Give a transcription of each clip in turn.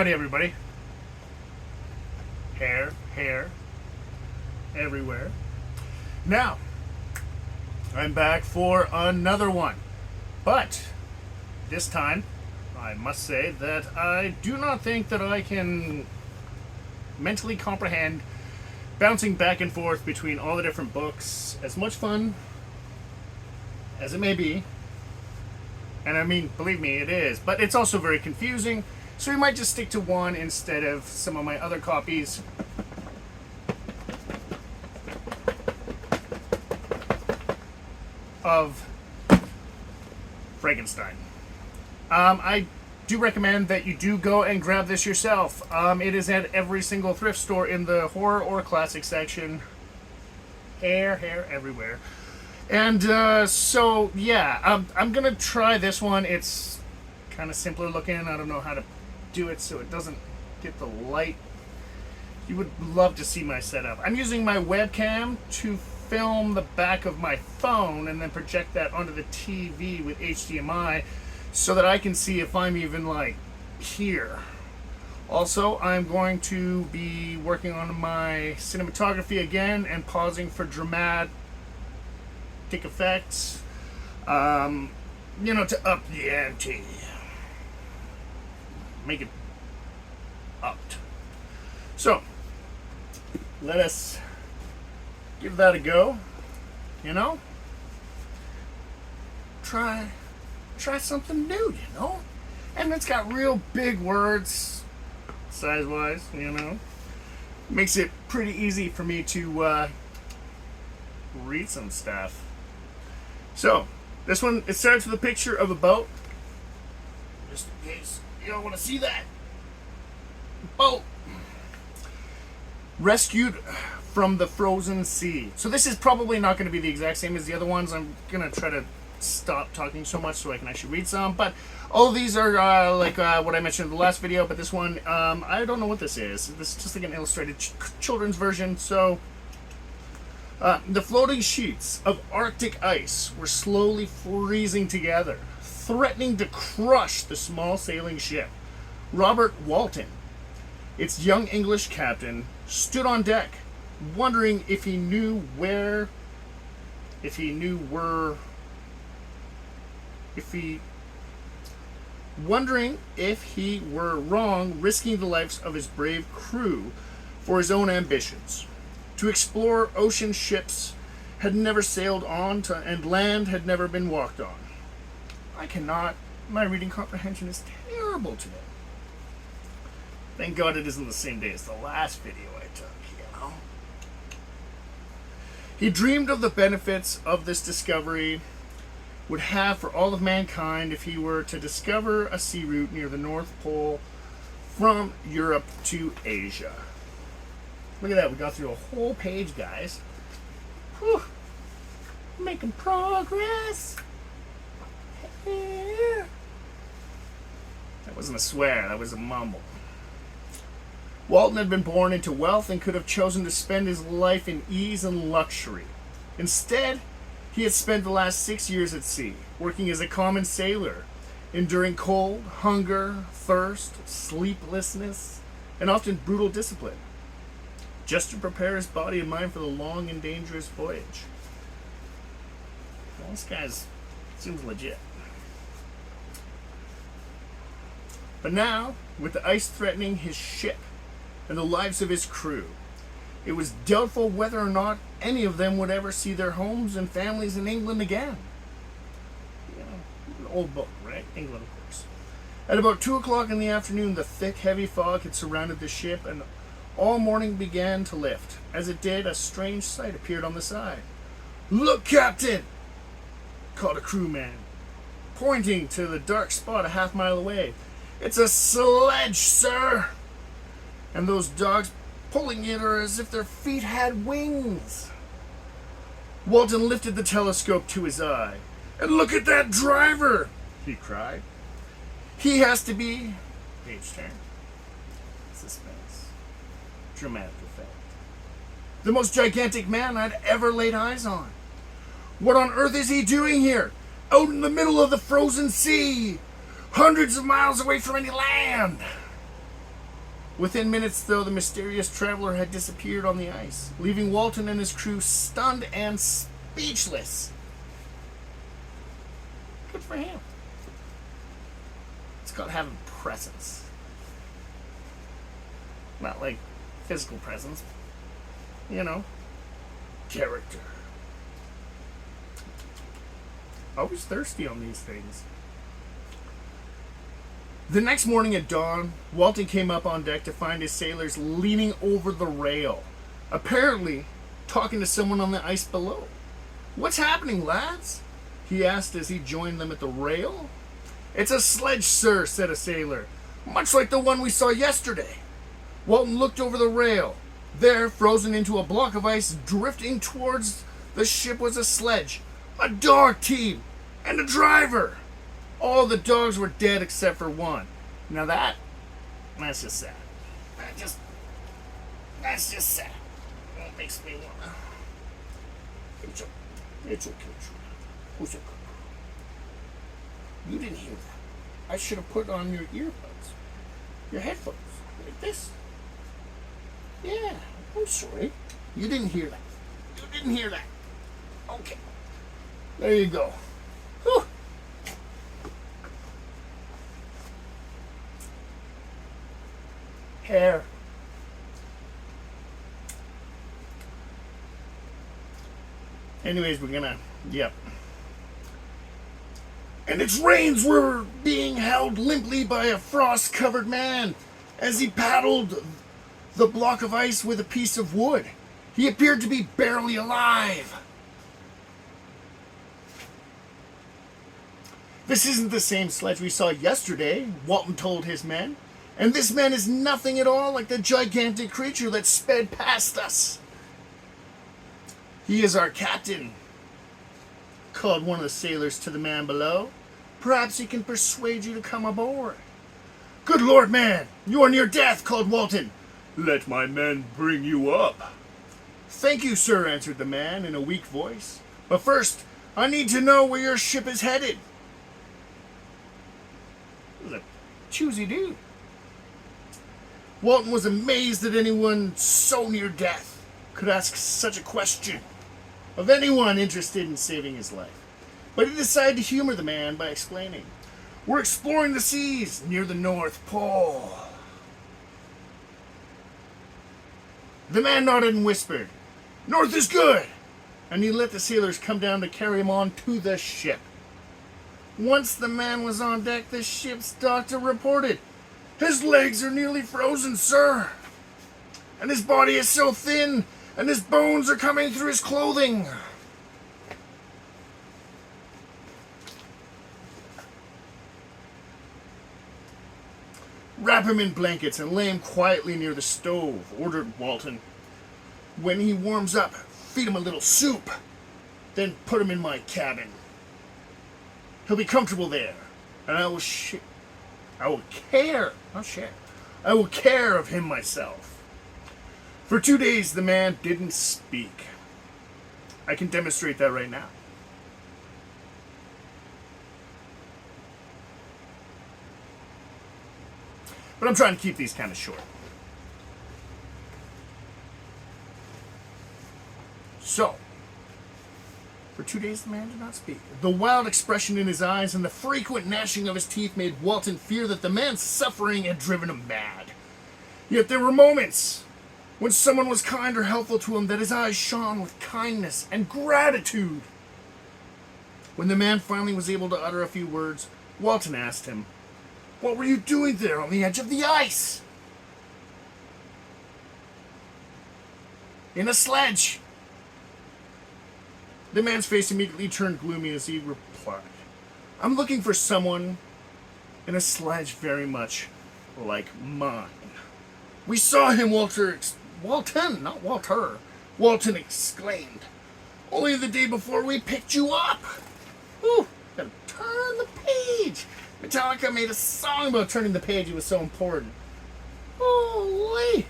Howdy, everybody. Hair everywhere. Now, I'm back for another one. But this time, I must say that I do not think that I can mentally comprehend bouncing back and forth between all the different books. As much fun as it may be, and I mean, believe me, it is, but it's also very confusing, so we might just stick to one instead of some of my other copies. Of Frankenstein. I do recommend that you do go and grab this yourself. It is at every single thrift store in the horror or classic section. Hair everywhere. And so, yeah, I'm going to try this one. It's kind of simpler looking. I don't know how to do it so it doesn't get the light. You would love to see my setup. I'm using my webcam to film the back of my phone and then project that onto the TV with HDMI so that I can see if I'm even like here. Also, I'm going to be working on my cinematography again and pausing for dramatic effects, to up the ante, make it upped. So let us give that a go. Try something new, and it's got real big words size wise, makes it pretty easy for me to read some stuff. So this one, it starts with a picture of a boat, just in case you don't want to see that boat, rescued from the frozen sea. So this is probably not going to be the exact same as the other ones. I'm going to try to stop talking so much so I can actually read some, but all of these are like what I mentioned in the last video, but this one, I don't know what this is. This is just like an illustrated children's version. So the floating sheets of Arctic ice were slowly freezing together, threatening to crush the small sailing ship. Robert Walton, its young English captain, stood on deck, wondering if he were wrong risking the lives of his brave crew for his own ambitions. To explore ocean ships had never sailed on and land had never been walked on. My reading comprehension is terrible today. Thank God it isn't the same day as the last video I took, He dreamed of the benefits of this discovery would have for all of mankind if he were to discover a sea route near the North Pole from Europe to Asia. Look at that, we got through a whole page, guys. Whew. Making progress. That wasn't a swear, that was a mumble. Walton had been born into wealth and could have chosen to spend his life in ease and luxury. Instead, he had spent the last 6 years at sea, working as a common sailor, enduring cold, hunger, thirst, sleeplessness, and often brutal discipline, just to prepare his body and mind for the long and dangerous voyage. Well, this guy seems legit. But now, with the ice threatening his ship and the lives of his crew, it was doubtful whether or not any of them would ever see their homes and families in England again. An old book, right? England, of course. At about 2 o'clock in the afternoon, the thick, heavy fog had surrounded the ship, and all morning began to lift. As it did, a strange sight appeared on the side. "Look, Captain!" called a crewman, pointing to the dark spot a half-mile away. "It's a sledge, sir! And those dogs pulling it are as if their feet had wings." Walton lifted the telescope to his eye. "And look at that driver!" he cried. "He has to be..." Page turn. Suspense. Dramatic effect. "The most gigantic man I'd ever laid eyes on. What on earth is he doing here? Out in the middle of the frozen sea, hundreds of miles away from any land?" Within minutes, though, the mysterious traveler had disappeared on the ice, leaving Walton and his crew stunned and speechless. Good for him. It's called having presence. Not like physical presence. You know. Character. Always thirsty on these things. The next morning at dawn, Walton came up on deck to find his sailors leaning over the rail, apparently talking to someone on the ice below. "What's happening, lads?" he asked as he joined them at the rail. "It's a sledge, sir," said a sailor, "much like the one we saw yesterday." Walton looked over the rail. There, frozen into a block of ice, drifting towards the ship was a sledge, a dog team, and a driver. All the dogs were dead except for one. Now that's just sad. That's just sad. It makes me wanna. It's okay, Who's okay? You didn't hear that. I should have put on your earbuds, your headphones, like this. Yeah, I'm sorry. You didn't hear that. You didn't hear that. Okay. There you go. Whew. Hair. Anyways, yep. And its reins were being held limply by a frost-covered man as he paddled the block of ice with a piece of wood. He appeared to be barely alive. "This isn't the same sledge we saw yesterday," Walton told his men. "And this man is nothing at all like the gigantic creature that sped past us." "He is our captain," called one of the sailors to the man below. "Perhaps he can persuade you to come aboard." "Good Lord, man, you are near death," called Walton. "Let my men bring you up." "Thank you, sir," answered the man in a weak voice. "But first, I need to know where your ship is headed." He was a choosy dude. Walton was amazed that anyone so near death could ask such a question of anyone interested in saving his life. But he decided to humor the man by explaining, "We're exploring the seas near the North Pole." The man nodded and whispered, "North is good," and he let the sailors come down to carry him on to the ship. Once the man was on deck, the ship's doctor reported, "His legs are nearly frozen, sir. And his body is so thin, and his bones are coming through his clothing." "Wrap him in blankets and lay him quietly near the stove," ordered Walton. "When he warms up, feed him a little soup. Then put him in my cabin. He'll be comfortable there, and I will care of him myself." For 2 days, the man didn't speak. I can demonstrate that right now. But I'm trying to keep these kind of short. So, for 2 days the man did not speak. The wild expression in his eyes and the frequent gnashing of his teeth made Walton fear that the man's suffering had driven him mad. Yet there were moments when someone was kind or helpful to him that his eyes shone with kindness and gratitude. When the man finally was able to utter a few words, Walton asked him, "What were you doing there on the edge of the ice?" "In a sledge." The man's face immediately turned gloomy as he replied, "I'm looking for someone in a sledge very much like mine." "We saw him," Walton exclaimed. "Only the day before we picked you up." Whew, gotta turn the page. Metallica made a song about turning the page. It was so important. Holy.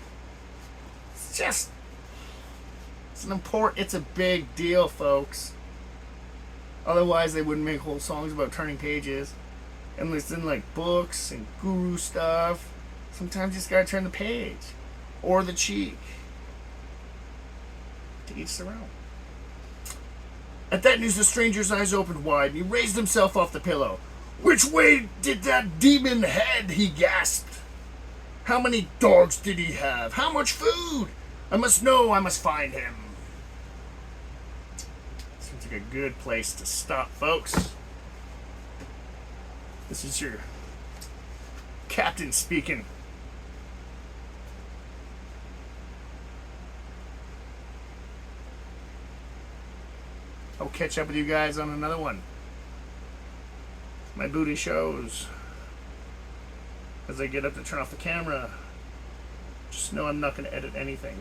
It's a big deal, folks. Otherwise, they wouldn't make whole songs about turning pages and listen like books and guru stuff. Sometimes you just gotta turn the page. Or the cheek. To each their own. At that news, the stranger's eyes opened wide, and he raised himself off the pillow. "Which way did that demon head?" he gasped. "How many dogs did he have? How much food? I must know, I must find him." Seems like a good place to stop, folks. This is your captain speaking. I'll catch up with you guys on another one. My booty shows. As I get up to turn off the camera, just know I'm not going to edit anything.